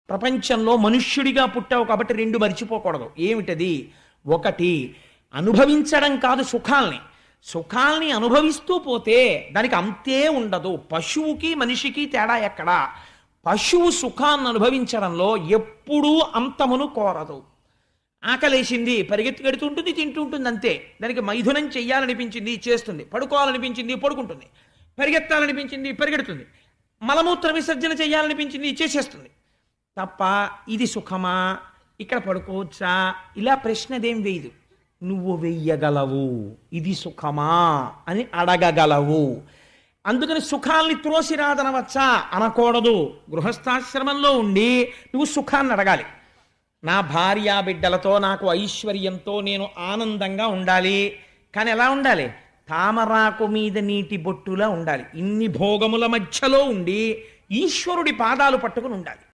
ప్రపంచంలో మనుష్యుడిగా పుట్టావు కాబట్టి రెండు మర్చిపోకూడదు. ఏమిటది? ఒకటి, అనుభవించడం కాదు సుఖాల్ని. సుఖాల్ని అనుభవిస్తూ పోతే దానికి అంతే ఉండదు. పశువుకి మనిషికి తేడా ఎక్కడా? పశువు సుఖాన్ని అనుభవించడంలో ఎప్పుడూ అంతమును కోరదు. ఆకలేసింది పరిగెత్తుకెడుతూ ఉంటుంది, తింటూ ఉంటుంది, అంతే. దానికి మైథునం చెయ్యాలనిపించింది చేస్తుంది, పడుకోవాలనిపించింది పడుకుంటుంది, పరిగెత్తాలనిపించింది పరిగెడుతుంది, మలమూత్ర విసర్జన చేయాలనిపించింది చేసేస్తుంది. తప్ప ఇది సుఖమా, ఇక్కడ పడుకోవచ్చా, ఇలా ప్రశ్నదేం వేయదు. నువ్వు వెయ్యగలవు, ఇది సుఖమా అని అడగగలవు. అందుకని సుఖాల్ని త్రోసిరాదనవచ్చా అనకూడదు. గృహస్థాశ్రమంలో ఉండి నువ్వు సుఖాన్ని అడగాలి. నా భార్యా బిడ్డలతో నాకు ఐశ్వర్యంతో నేను ఆనందంగా ఉండాలి. కానీ ఎలా ఉండాలి? తామరాకు మీద నీటి బొట్టులా ఉండాలి. ఇన్ని భోగముల మధ్యలో ఉండి ఈశ్వరుడి పాదాలు పట్టుకుని ఉండాలి.